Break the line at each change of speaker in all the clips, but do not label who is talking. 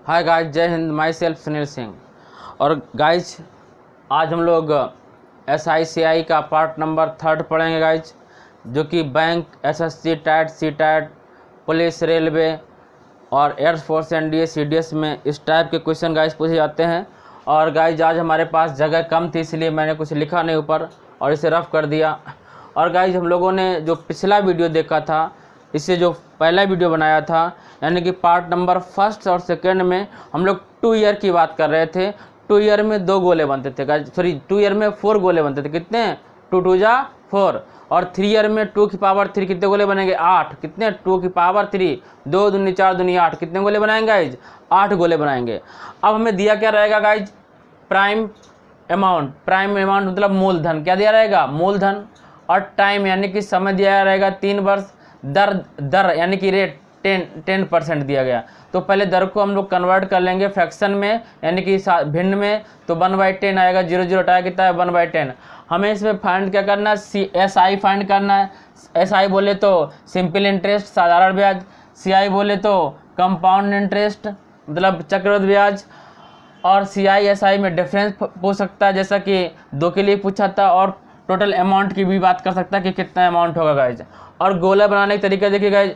हाय guys, जय हिंद। Myself Sunil Singh. और गाइज आज हम लोग SICI का पार्ट नंबर 3 पढ़ेंगे गाइज, जो कि bank, SSC, TET, CTAT, police, railway और एयरफोर्स, NDA, CDS में इस टाइप के क्वेश्चन गाइज पूछे जाते हैं। और गाइज आज हमारे पास जगह कम थी, इसलिए मैंने कुछ लिखा नहीं ऊपर और इसे रफ कर दिया। और गाइज हम लोगों ने जो पिछला वीडियो देखा था, इससे जो पहला वीडियो बनाया था, यानी कि पार्ट नंबर 1 और 2 में हम लोग 2 ईयर की बात कर रहे थे। 2 ईयर में 2 गोले बनते थे गाइज, सॉरी 2 ईयर में 4 गोले बनते थे। कितने? 2 2 जा 4। और 3 ईयर में 2 की पावर 3 कितने गोले बनेंगे? 8। कितने? 2 की पावर 3, 2 दूनी 4 दूनी 8। कितने गोले बनाएंगे गाइज? 8 गोले बनाएंगे। अब हमें दिया क्या रहेगा guys? Prime amount. Prime amount मतलब मूलधन। क्या दिया रहेगा? मूलधन। और टाइम यानी कि समय दिया रहेगा 3 वर्ष। दर यानी कि रेट 10% दिया गया। तो पहले दर को हम लोग कन्वर्ट कर लेंगे फ्रैक्शन में, यानी कि भिन्न में। तो 1/10 आएगा, 0 0 हटाया कितना है? 1/10। हमें इसमें फाइंड क्या करना है? SI फाइंड करना है। SI बोले तो सिंपल इंटरेस्ट, साधारण ब्याज। CI बोले तो कंपाउंड इंटरेस्ट मतलब चक्रवृद्धि ब्याज। और CI SI में डिफरेंस पूछ सकता है, जैसा कि 2 के लिए पूछा था। और टोटल अमाउंट की भी बात कर सकता है कि कितना अमाउंट होगा गाइज। और गोला बनाने का तरीका देखिए गाइज।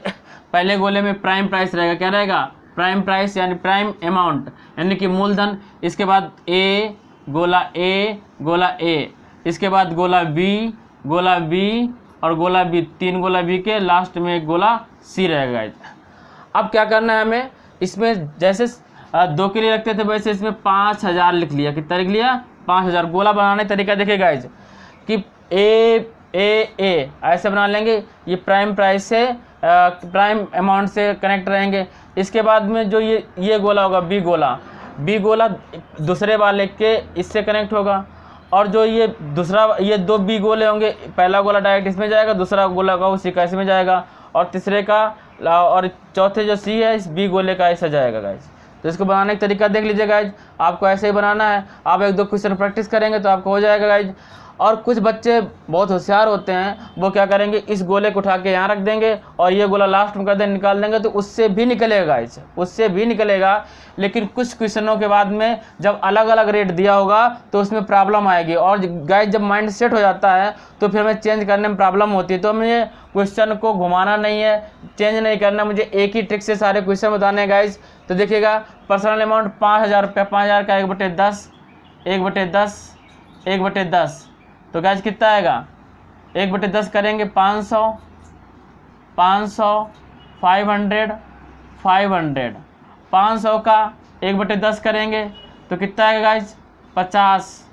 पहले गोले में प्राइम प्राइस रहेगा। क्या रहेगा? प्राइम प्राइस यानी प्राइम अमाउंट यानी कि मूलधन। इसके बाद A, गोला A, गोला A। इसके बाद गोला B और गोला B। 3 गोला B के लास्ट में एक गोला C रहेगा गाइज। अब क्या करना है हमें? इसमें जैसे 2 के लिए रखते थे, वैसे इसमें 5000 लिख लिया। कितना लिख लिया? 5000। गोला बनाने का तरीका देखिए गाइज कि ए ऐसे बना लेंगे। ये प्राइम प्राइस से प्राइम अमाउंट से कनेक्ट रहेंगे। इसके बाद में जो ये गोला होगा बी गोला दूसरे वाले के इससे कनेक्ट होगा। और जो ये 2 बी गोले होंगे, पहला गोला डायरेक्ट इसमें जाएगा, दूसरा गोला का उसी का इसमें जाएगा, और तीसरे का और चौथे जो C है इस बी गोले का ऐसा जाएगा गाइज। तो इसको बनाने का तरीका देख लीजिए गाइज। आपको ऐसे ही बनाना है। आप 1-2 क्वेश्चन प्रैक्टिस करेंगे तो आपको हो जाएगा गाइज। और कुछ बच्चे बहुत होशियार होते हैं, वो क्या करेंगे? इस गोले को उठा के यहाँ रख देंगे और ये गोला लास्ट में कर देंगे, निकाल देंगे, तो उससे भी निकलेगा गाइज, उससे भी निकलेगा। लेकिन कुछ क्वेश्चनों के बाद में जब अलग अलग रेट दिया होगा तो उसमें प्रॉब्लम आएगी। और गाइज जब माइंड सेट हो जाता है तो फिर हमें चेंज करने में प्रॉब्लम होती है। तो मुझे क्वेश्चन को घुमाना नहीं है, चेंज नहीं करना, मुझे एक ही ट्रिक से सारे क्वेश्चन बताने हैं गाइज। तो देखिएगा, पर्सनल अमाउंट 5000 रुपये। 5000 का 1/10, 1/10, 1/10। तो गाइज कितना आएगा? 1/10 करेंगे 500, 500, 500। 500 का 1/10 करेंगे तो कितना आएगा गाइज? 50।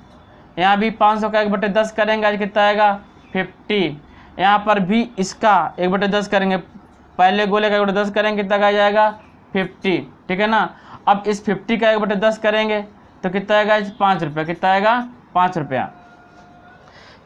यहाँ भी 500 का 1/10 करेंगे गाइज, कितना आएगा? 50। यहाँ पर भी इसका 1/10 करेंगे, पहले गोले का 1/10 करेंगे, कितना गाइज आएगा? 50। ठीक है ना। अब इस 50 का 1/10 करेंगे तो कितना आएगा गाइज? 5 रुपये। कितना आएगा? 5 रुपया।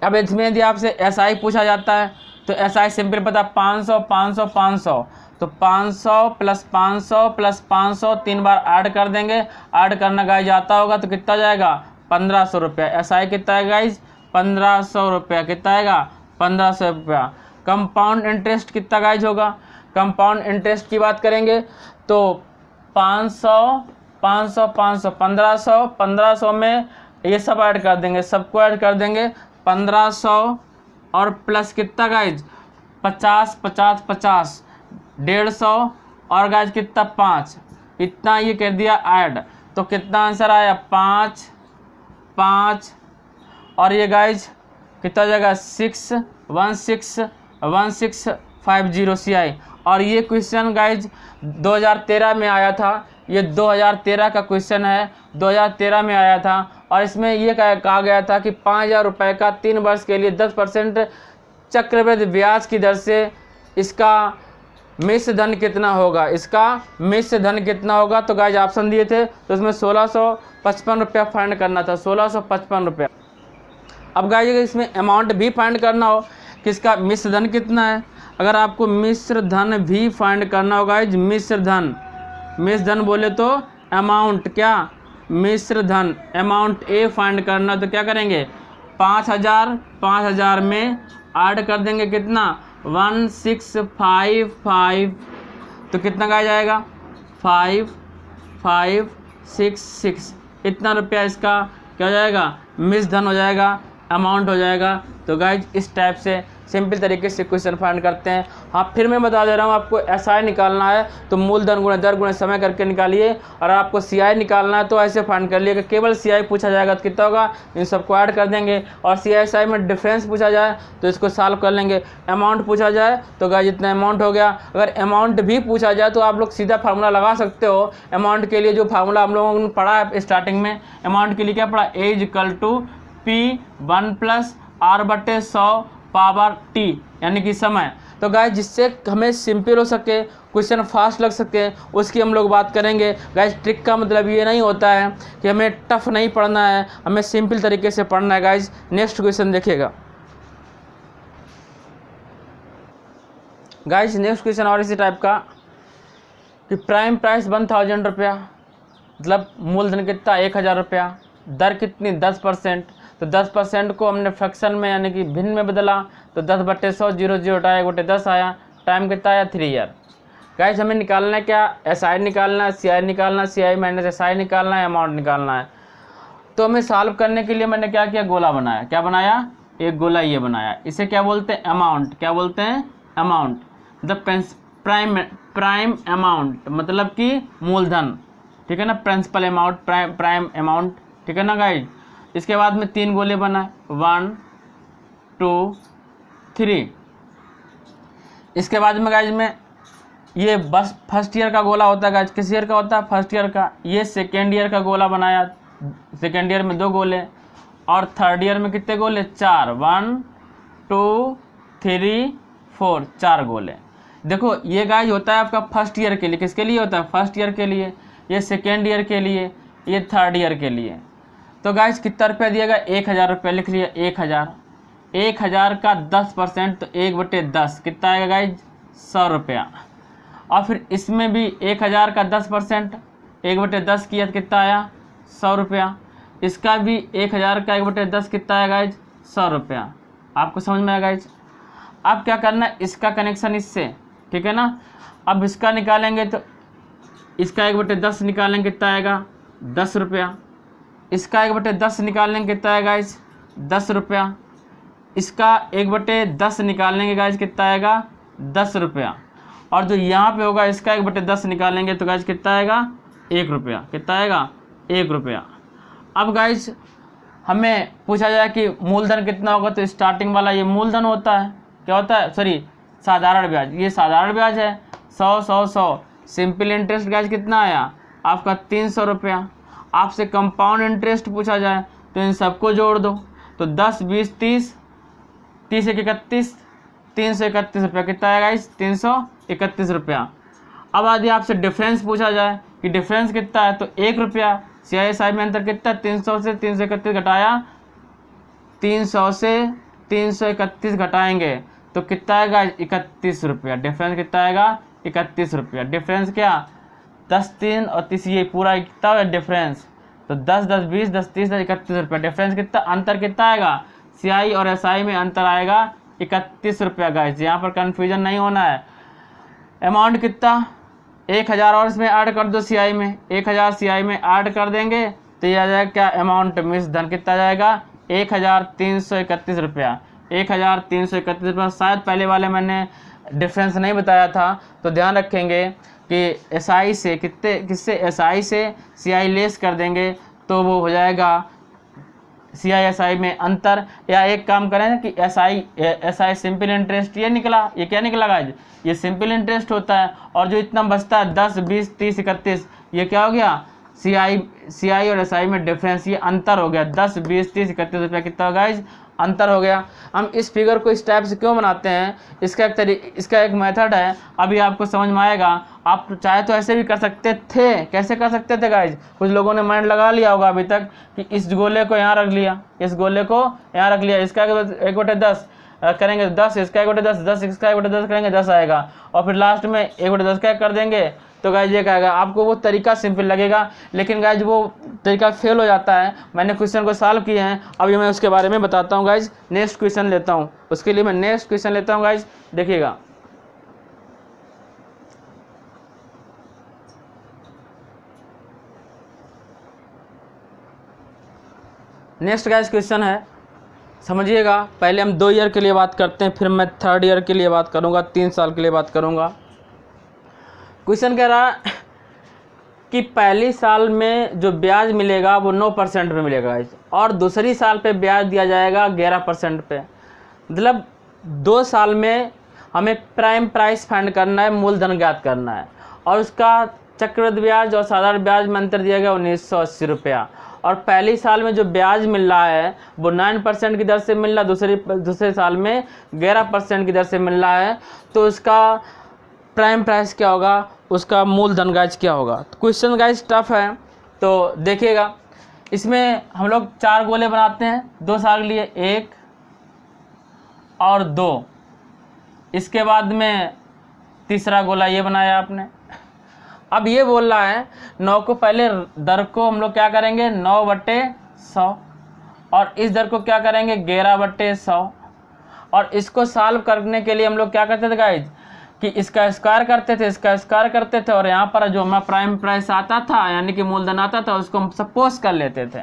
अब इसमें यदि आपसे SI पूछा जाता है तो SI सिंपल पता, 500, 500, 500। तो 500 + 500 + 500 3 बार ऐड कर देंगे। ऐड करना गाइज आता होगा तो कितना जाएगा? 1500 रुपया। SI कितना है गाइज? 1500 रुपया। कितना आएगा? 1500 रुपया। कंपाउंड इंटरेस्ट कितना गाइज होगा? कंपाउंड इंटरेस्ट की बात करेंगे तो 500, 500, 500, 1500, 1500 में ये सब ऐड कर देंगे, सबको ऐड कर देंगे। 1500 और प्लस कितना गाइज? 50, 50, 50, 150 और गाइज कितना? 5। इतना ये कर दिया ऐड, तो कितना आंसर आया? 5, 5। और ये गाइज कितना जाएगा? 61650 CI। और ये क्वेश्चन गाइज 2013 में आया था। ये 2013 का क्वेश्चन है, 2013 में आया था। और इसमें ये कहा गया था कि 5000 रुपये का 3 वर्ष के लिए 10% चक्रवृद्धि ब्याज की दर से इसका मिश्र धन कितना होगा? इसका मिश्र धन कितना होगा? तो गाइज ऑप्शन दिए थे, तो इसमें 1655 रुपया फाइंड करना था, 1655 रुपया। अब गाइज इसमें अमाउंट भी फाइंड करना हो कि इसका मिश्र धन कितना है। अगर आपको मिश्र धन भी फाइंड करना होगा गाइज, मिश्र धन बोले तो अमाउंट, क्या? मिश्र धन अमाउंट A फाइंड करना, तो क्या करेंगे? 5000 में ऐड कर देंगे कितना? 1655। तो कितना का जाएगा? 5 566 इतना रुपया इसका क्या हो जाएगा, मिस धन हो जाएगा, अमाउंट हो जाएगा। तो गाइज इस टाइप से सिंपल तरीके से क्वेश्चन फाइंड करते हैं। हाँ, फिर मैं बता दे रहा हूँ, आपको एसआई निकालना है तो मूलधन गुणे दर गुणे समय करके निकालिए, और आपको सीआई निकालना है तो ऐसे फाइंड कर लिए कि केवल सीआई पूछा जाएगा तो कितना होगा, इन सबको ऐड कर देंगे, और सीआईएसआई में डिफरेंस पूछा जाए तो इसको सॉल्व कर लेंगे। अमाउंट पूछा जाए तो गाइज इतना अमाउंट हो गया। अगर अमाउंट भी पूछा जाए तो आप लोग सीधा फार्मूला लगा सकते हो। अमाउंट के लिए जो फार्मूला हम लोगों ने पढ़ा है स्टार्टिंग में, अमाउंट के लिए क्या पढ़ा, A is equal to P1 + R/100 power T, यानी कि समय। तो गाइज जिससे हमें सिंपल हो सके, क्वेश्चन फास्ट लग सके, उसकी हम लोग बात करेंगे। गाइज ट्रिक का मतलब ये नहीं होता है कि हमें टफ नहीं पढ़ना है, हमें सिंपल तरीके से पढ़ना है। गाइज नेक्स्ट क्वेश्चन देखिएगा। गाइज नेक्स्ट क्वेश्चन और इसी टाइप का कि प्राइम प्राइस 1000 रुपया, मतलब मूलधन कितना 1000 रुपया, दर कितनी 10%। तो 10% को हमने फ्रैक्शन में यानी कि भिन्न में बदला, तो 10/100 0 हटाया 1/10 आया। टाइम कितना आया 3 ईयर। गाइस हमें निकालना है क्या, एसआई निकालना है, सीआई निकालना है, सीआई माइनस एसआई निकालना है, अमाउंट निकालना है। तो हमें सॉल्व करने के लिए मैंने क्या किया, गोला बनाया। क्या बनाया, एक गोला ये बनाया। इसे क्या बोलते हैं, अमाउंट। क्या बोलते हैं, अमाउंट। मतलब प्राइम अमाउंट मतलब कि मूलधन, ठीक है ना, प्रिंसिपल अमाउंट, प्राइम अमाउंट, ठीक है ना गाइज। इसके बाद में 3 गोले बनाए, 1 2 3। इसके बाद में गाइज में ये बस फर्स्ट ईयर का गोला होता है गाइज। किस ईयर का होता है, फर्स्ट ईयर का। ये सेकेंड ईयर का गोला बनाया, सेकेंड ईयर में 2 गोले, और थर्ड ईयर में कितने गोले, 4, 1 2 3 4, 4 गोले। देखो ये गाइज होता है आपका फर्स्ट ईयर के लिए। किसके लिए होता है, फर्स्ट ईयर के लिए। ये सेकेंड ईयर के लिए, ये थर्ड ईयर के लिए। तो गाइज कितना रुपया दिएगा, 1000 रुपया लिख लिया। 1000 का 10%, तो 1/10 कितना आएगा गाइज, 100 रुपया। और फिर इसमें भी 1000 का 10%, 1/10 किया तो कितना आया, 100 रुपया। इसका भी 1000 का 1/10 कितना आया गाइज, 100 रुपया। आपको समझ में आया गाइज। अब क्या करना है, इसका कनेक्शन इससे, ठीक है ना। अब इसका निकालेंगे तो इसका 1/10 निकालेंगे कितना आएगा, 10 रुपया। इसका 1/10 निकालेंगे कितना आएगा गाइज, 10 रुपया। इसका 1/10 निकालेंगे गाइज कितना आएगा, 10 रुपया। और जो यहाँ पे होगा इसका 1/10 निकालेंगे तो गाइज कितना आएगा, 1 रुपया। कितना आएगा, 1 रुपया। अब गाइज हमें पूछा जाए कि मूलधन कितना होगा, तो स्टार्टिंग वाला ये मूलधन होता है। क्या होता है, सॉरी साधारण ब्याज। ये साधारण ब्याज है, 100 100 100। सिंपल इंटरेस्ट गाइज कितना आया आपका, 300 रुपया। आपसे कंपाउंड इंटरेस्ट पूछा जाए तो इन सबको जोड़ दो, तो 10 20 30 30 1 31, 331 रुपया। कितना आएगा गाइज, 331 रुपया। अब यदि आपसे डिफरेंस पूछा जाए कि डिफरेंस कितना है, तो 1 रुपया। सीआईएसआई में अंतर कितना, 300 से 331 घटाया, 300 से 331 घटाएंगे तो कितना आएगा, 31 रुपया। डिफरेंस कितना आएगा, 31 रुपया। डिफरेंस क्या, 10 3 और 30, ये पूरा कितना है डिफरेंस, तो 10 10 20 10 30 31 रुपया। डिफरेंस कितना, अंतर कितना आएगा, सीआई और एसआई में अंतर आएगा 31 रुपया। गाइस यहाँ पर कन्फ्यूजन नहीं होना है। अमाउंट कितना, 1000 और इसमें ऐड कर दो, सीआई में 1000 सीआई में ऐड कर देंगे तो ये आ जाएगा क्या, अमाउंट मिस धन कितना जाएगा, 1331 रुपया। 1331 रुपया। शायद पहले वाले मैंने डिफरेंस नहीं बताया था, तो ध्यान रखेंगे कि एसआई से किससे एसआई से सीआई लेस कर देंगे तो वो हो जाएगा सीआईएसआई में अंतर। या एक काम करें कि एसआई सिंपल इंटरेस्ट, ये निकला, ये क्या निकला गाइज, ये सिंपल इंटरेस्ट होता है। और जो इतना बचता है 10 20 30 31, ये क्या हो गया, सीआई और एसआई में डिफरेंस, ये अंतर हो गया। 10 20 30 31 रुपया कितना होगा गाइज, अंतर हो गया। हम इस फिगर को इस टाइप से क्यों बनाते हैं, इसका एक मेथड है, अभी आपको समझ में आएगा। आप चाहे तो ऐसे भी कर सकते थे। कैसे कर सकते थे गाइज, कुछ लोगों ने माइंड लगा लिया होगा अभी तक कि इस गोले को यहाँ रख लिया, इस गोले को यहाँ रख लिया, इसका 1/10 करेंगे 10, इसका 1/10 10, इसका 1/10 करेंगे 10 आएगा, और फिर लास्ट में 1/10 क्या कर देंगे तो गाइज ये कहेगा। आपको वो तरीका सिंपल लगेगा, लेकिन गाइज वो तरीका फेल हो जाता है। मैंने क्वेश्चन को सॉल्व किए हैं, अभी मैं उसके बारे में बताता हूँ गाइज। नेक्स्ट क्वेश्चन लेता हूँ, उसके लिए मैं नेक्स्ट क्वेश्चन लेता हूँ गाइज, देखिएगा। नेक्स्ट गाइस क्वेश्चन है, समझिएगा। पहले हम 2 ईयर के लिए बात करते हैं, फिर मैं 3rd ईयर के लिए बात करूँगा, 3 साल के लिए बात करूँगा। क्वेश्चन कह रहा है कि पहली साल में जो ब्याज मिलेगा वो 9% पे मिलेगा और दूसरी साल पे ब्याज दिया जाएगा 11% पे। मतलब 2 साल में हमें प्राइम प्राइस फाइंड करना है, मूलधन ज्ञात करना है, और उसका चक्रवृद्धि ब्याज और साधारण ब्याज में अंतर दिया गया 1980 रुपया। और पहली साल में जो ब्याज मिल रहा है वो 9% की दर से मिल रहा है, दूसरे साल में 11% की दर से मिल रहा है। तो उसका प्राइम प्राइस क्या होगा, उसका मूलधन गाइज क्या होगा। तो क्वेश्चन गाइज टफ है, तो देखिएगा। इसमें हम लोग 4 गोले बनाते हैं 2 साल के लिए, 1 और 2। इसके बाद में तीसरा गोला ये बनाया आपने। अब ये बोल रहा है 9 को पहले दर को हम लोग क्या करेंगे 9/100, और इस दर को क्या करेंगे 11/100। और इसको सॉल्व करने के लिए हम लोग क्या करते थे गाइज कि इसका स्क्वायर करते थे, और यहाँ पर जो हमारा प्राइम प्राइस आता था यानी कि मूलधन आता था उसको हम सपोज कर लेते थे।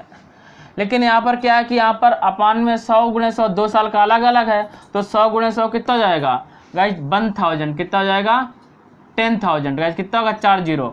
लेकिन यहाँ पर क्या है कि यहाँ पर अपान में 100 × 100 2 साल का अलग अलग है, तो 100 × 100 कितना हो जाएगा गाइज 1000। कितना हो जाएगा 10,000 गाइज, कितना होगा 40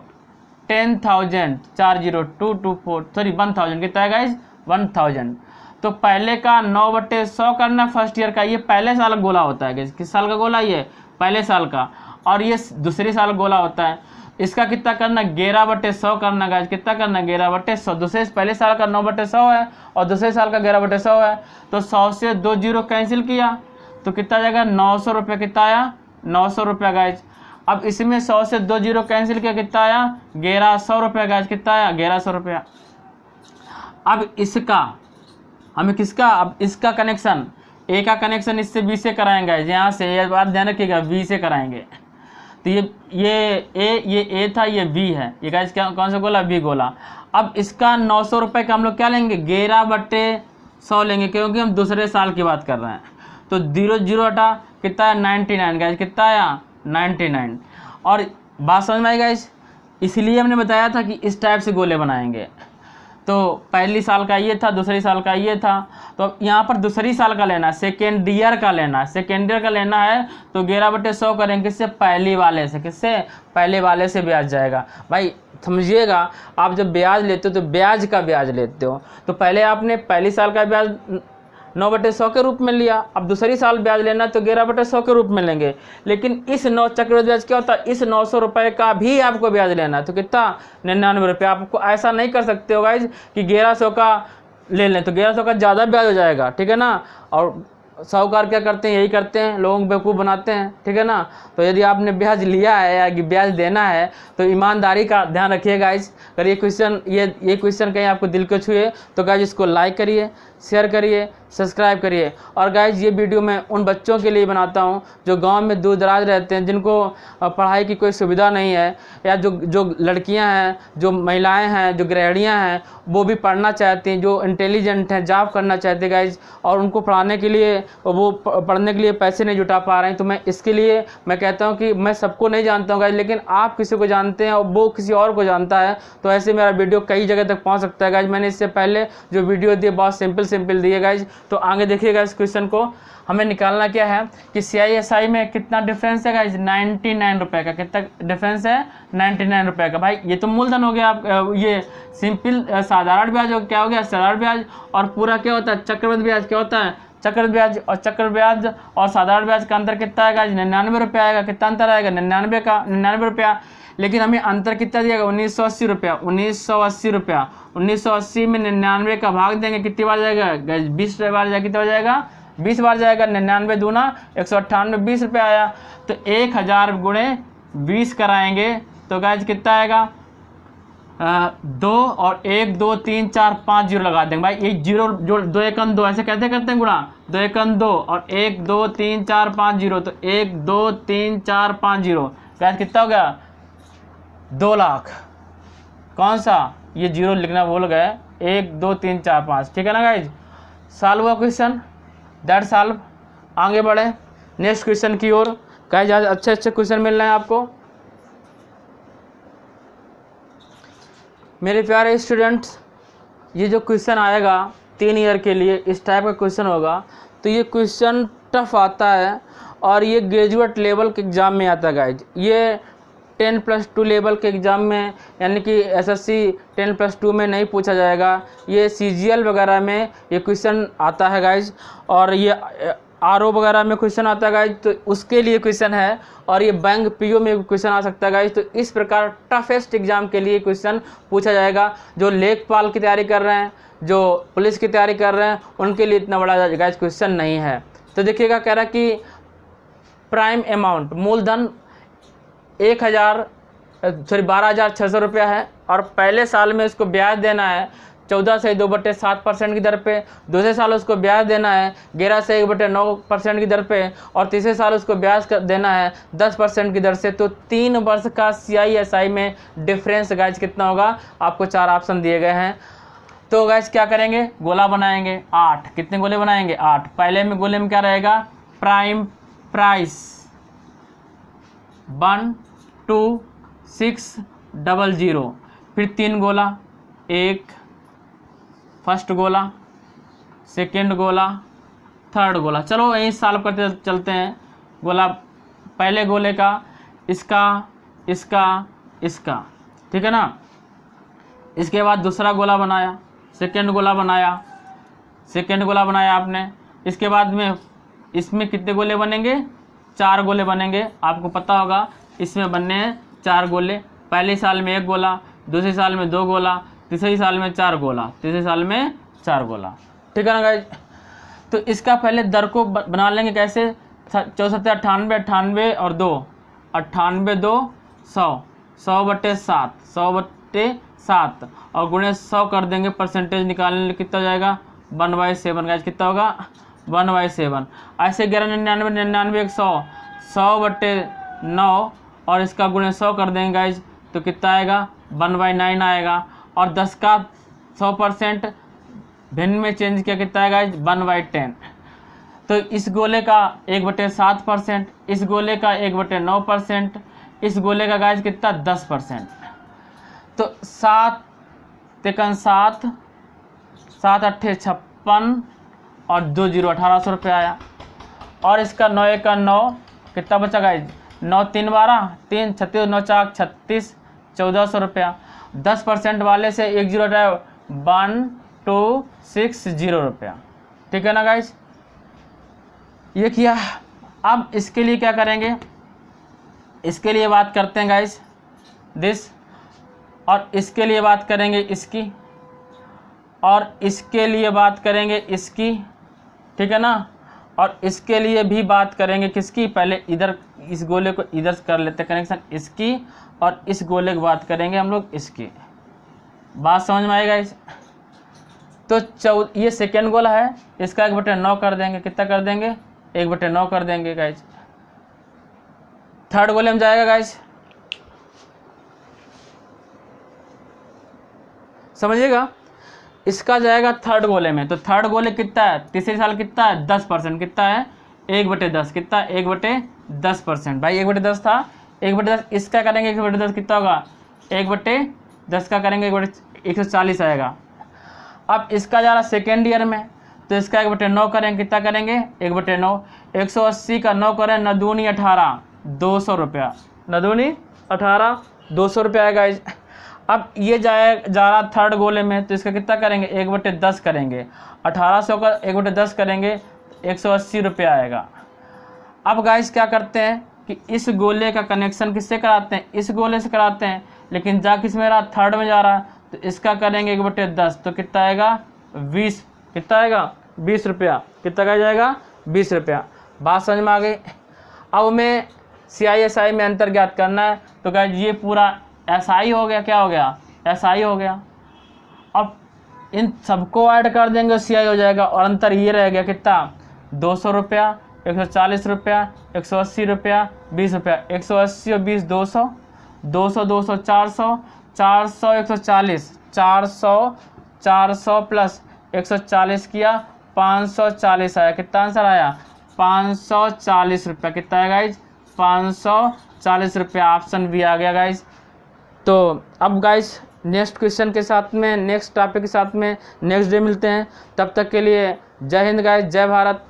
10,000 40224 सॉरी 1000 कितना है गाइज 1000। तो पहले का 9/100 करना फर्स्ट ईयर का, ये पहले साल का गोला होता है। किस साल का गोला, ये पहले साल का, और ये दूसरे साल गोला होता है। इसका कितना करना 11/100 करना गाइज, कितना करना 11/100। पहले साल का 9/100 है और दूसरे साल का 11/100 है, तो 100 से 2 जीरो कैंसिल किया तो कितना जाएगा 900 रुपये। कितना आया 900 रुपया गाइज। अब इसमें 100 से 2 जीरो कैंसिल किया, कितना आया 1100 रुपया गाइज। कितना आया 1100 रुपया। अब इसका हमें किसका, अब इसका कनेक्शन ए का कनेक्शन इससे बी से कराएंगे, यहाँ से ये बात ध्यान रखिएगा बी से कराएंगे। तो ये ए था, ये बी है, ये गाइस क्या कौन सा गोला बी गोला। अब इसका 900 रुपये का हम लोग क्या लेंगे 11/100 लेंगे, क्योंकि हम दूसरे साल की बात कर रहे हैं। तो 0 हटा कितना है 99 गाइस, कितना आया 99। और बात समझ में आई गाइस, इसलिए हमने बताया था कि इस टाइप से गोले बनाएंगे। तो पहली साल का ये था, दूसरी साल का ये था, तो यहाँ पर दूसरी साल का लेना है, सेकेंड ईयर का लेना है, सेकेंड ईयर का लेना है तो 11/100 करेंगे किससे, पहली वाले से। किससे, पहले वाले से ब्याज जाएगा। भाई समझिएगा, आप जब ब्याज लेते हो तो ब्याज का ब्याज लेते हो, तो पहले आपने पहली साल का ब्याज 9/100 के रूप में लिया, अब दूसरी साल ब्याज लेना तो 11/100 के रूप में लेंगे। लेकिन इस 9 चक्रवृद्धि ब्याज क्या होता है, इस 900 रुपये का भी आपको ब्याज लेना है, तो कितना 99 रुपये। आपको ऐसा नहीं कर सकते हो गाइज कि 1100 का ले लें, तो 1100 का ज़्यादा ब्याज हो जाएगा, ठीक है ना। और साहूकार क्या करते हैं, यही करते हैं, लोगों को बेवकूफ़ बनाते हैं, ठीक है ना। तो यदि आपने ब्याज लिया है या ब्याज देना है तो ईमानदारी का ध्यान रखिए गाइज। अगर ये क्वेश्चन कहीं आपको दिल को छुए तो गाइज इसको लाइक करिए, शेयर करिए, सब्सक्राइब करिए। और गाइज ये वीडियो मैं उन बच्चों के लिए बनाता हूँ जो गांव में दूर दराज रहते हैं, जिनको पढ़ाई की कोई सुविधा नहीं है, या जो लड़कियां हैं, जो महिलाएं हैं, जो गृहिणियां हैं, वो भी पढ़ना चाहती हैं, जो इंटेलिजेंट हैं, जॉब करना चाहते हैं गाइज, और उनको पढ़ाने के लिए वो पढ़ने के लिए पैसे नहीं जुटा पा रहे हैं। तो मैं इसके लिए मैं कहता हूँ कि मैं सबको नहीं जानता हूँ गाइज, लेकिन आप किसी को जानते हैं और वो किसी और को जानता है, तो ऐसे मेरा वीडियो कई जगह तक पहुँच सकता है गाइज। मैंने इससे पहले जो वीडियो दिए बहुत सिंपल दिए गाइज। तो आगे देखिएगा इस क्वेश्चन को, हमें निकालना क्या है कि CISI में कितना डिफरेंस है गाइज 99 रुपये का। कितना डिफरेंस है 99 रुपये का। भाई ये तो मूलधन हो गया, आप ये सिंपल साधारण ब्याज हो, क्या हो गया साधारण ब्याज, और पूरा क्या होता है चक्रवृद्धि ब्याज। क्या होता है चक्रवृद्धि ब्याज, और चक्रवृद्धि ब्याज और साधारण ब्याज का अंतर कितना आएगा 99 रुपये आएगा। कितना अंतर आएगा 99 रुपया। लेकिन हमें अंतर कितना दिएगा 1980 रुपया। 1980 रुपया, 1980 में 99 का भाग देंगे, कितनी बार जाएगा 20 बार जाएगा। कितना जाएगा 20 बार जाएगा। 99 दूना 198, 20 रुपये आया। तो 1000 × 20 कराएंगे तो गाइज कितना आएगा 2 और 1 2 3 4 5 जीरो लगा देंगे। भाई एक जीरो जो 2 1 2 ऐसे कैसे करते हैं गुणा, 2 1 2 और 1 2 3 4 5 जीरो, तो 1 2 3 4 5 जीरो गाइज कितना हो गया 2 लाख। कौन सा, ये जीरो लिखना भूल गए, 1 2 3 4 5, ठीक है ना गाइज। सॉल्व हुआ क्वेश्चन, दैट सॉल्व। आगे बढ़े नेक्स्ट क्वेश्चन की ओर। गाइज आज अच्छे क्वेश्चन मिल रहे हैं आपको मेरे प्यारे स्टूडेंट्स। ये जो क्वेश्चन आएगा 3 ईयर के लिए इस टाइप का क्वेश्चन होगा तो ये क्वेश्चन टफ आता है और ये ग्रेजुएट लेवल के एग्ज़ाम में आता है गाइज। ये 10+2 लेवल के एग्ज़ाम में यानी कि एसएससी 10+2 में नहीं पूछा जाएगा, ये सीजीएल वगैरह में ये क्वेश्चन आता है गाइज, और ये आरओ वगैरह में क्वेश्चन आता है गाइज, तो उसके लिए क्वेश्चन है, और ये बैंक पीओ में क्वेश्चन आ सकता है गाइज। तो इस प्रकार टफेस्ट एग्ज़ाम के लिए क्वेश्चन पूछा जाएगा। जो लेखपाल की तैयारी कर रहे हैं, जो पुलिस की तैयारी कर रहे हैं, उनके लिए इतना बड़ा गाइज क्वेश्चन नहीं है। तो देखिएगा, कह रहा कि प्राइम अमाउंट मूलधन 12,600 रुपया है, और पहले साल में इसको ब्याज देना है 14 से 2/7% की दर पे, दूसरे साल उसको ब्याज देना है 11 से 1/9% की दर पे, और तीसरे साल उसको ब्याज देना है 10% की दर से। तो 3 वर्ष का CISI में डिफरेंस गाइज कितना होगा, आपको 4 ऑप्शन दिए गए हैं। तो गाइज क्या करेंगे, गोला बनाएंगे 8। कितने गोले बनाएंगे, 8। पहले में गोले में क्या रहेगा, प्राइम प्राइस 12600, फिर 3 गोला, 1 फर्स्ट गोला, सेकेंड गोला, थर्ड गोला। चलो यही सॉल्व करते चलते हैं। गोला पहले गोले का, इसका, इसका, इसका, ठीक है ना। इसके बाद दूसरा गोला बनाया, सेकेंड गोला बनाया, सेकेंड गोला बनाया आपने। इसके बाद में इसमें कितने गोले बनेंगे, 4 गोले बनेंगे। आपको पता होगा इसमें बनने हैं 4 गोले। पहले साल में 1 गोला, दूसरे साल में 2 गोला, तीसरे साल में 4 गोला, तीसरे साल में 4 गोला, ठीक है ना गाइज। तो इसका पहले दर को बना लेंगे कैसे, 64, 98, 98 और 2, 98, 2, 100, 100/7, 100/7 और गुणे 100 कर देंगे। परसेंटेज निकालने लिए कितना हो जाएगा, 1/7 गाइज। कितना होगा, 1/7। ऐसे 11, 99, 99, 100, 100/9 और इसका गुणे 100 कर देंगे गाइज, तो कितना आएगा, 1/9 आएगा। और 10 का 100% भिन्न में चेंज किया, कितना आएगा गाइज, 1/10। तो इस गोले का 1/7%, इस गोले का 1/9%, इस गोले का गाइज कितना, 10%। तो 7 × 7, 7 × 8 = 56 और 2 0 1800 रुपये आया। और इसका 9 × 1 = 9, कितना बचा गाइज, 9 3 12, 3 36, 9 4 36, 1400 रुपया। 10% वाले से 1 0 हटाया, 1260 रुपया, ठीक है ना गाइज। ये किया। अब इसके लिए क्या करेंगे, इसके लिए बात करते हैं गाइज दिस, और इसके लिए बात करेंगे इसकी, और इसके लिए बात करेंगे इसकी, ठीक है ना। और इसके लिए भी बात करेंगे किसकी, पहले इधर इस गोले को इधर कर लेते कनेक्शन, इसकी, और इस गोले की बात करेंगे हम लोग इसकी। बात समझ में आएगा इस। तो ये सेकेंड गोला है, इसका 1/9 कर देंगे। कितना कर देंगे, 1/9 कर देंगे गाइज। थर्ड गोले में जाएगा गाइज, समझिएगा, इसका जाएगा थर्ड गोले में। तो थर्ड गोले कितना है, तीसरे साल कितना है, 10%। कितना है, 1/10। कितना, 1/10%। भाई 1/10 था, 1/10 इसका करेंगे, 1/10 कितना होगा, 1/10 का करेंगे 140 आएगा। अब इसका जा रहा सेकेंड ईयर में, तो इसका 1/9 करेंगे। कितना करेंगे, 1/9। 180 का 9 करें, 9 दूनी 18, 200 रुपया, 9 दूनी 18, 200 रुपया आएगा। अब ये जा रहा थर्ड गोले में, तो इसका कितना करेंगे, 1/10 करेंगे। 1800 का 1/10 करेंगे, 180 रुपया आएगा। अब गाइस क्या करते हैं कि इस गोले का कनेक्शन किससे कराते हैं, इस गोले से कराते हैं, लेकिन जा किस में रहा, थर्ड में जा रहा है, तो इसका करेंगे 1/10, तो कितना आएगा, 20। कितना आएगा, 20 रुपया। कितना का जाएगा, 20 रुपया। बात समझ में आ गई। अब हमें CISI में अंतर ज्ञात करना है, तो गाइस ये पूरा SI हो गया, क्या हो गया, SI हो गया। अब इन सबको ऐड कर देंगे, CI हो जाएगा, और अंतर ये रह गया कितना, 200 रुपया, 140 रुपया, 180 रुपया, 20 रुपया। 180 और 20, 200, 200, 200, 400, 400, 140, 400, 400 प्लस 140 किया, 540 आया। कितना आंसर आया, 540 रुपया। कितना है गाइज, 540 रुपया। ऑप्शन भी आ गया गाइज। तो अब गाइज नेक्स्ट क्वेश्चन के साथ में, नेक्स्ट टॉपिक के साथ में नेक्स्ट डे मिलते हैं। तब तक के लिए जय हिंद गाइस, जय भारत।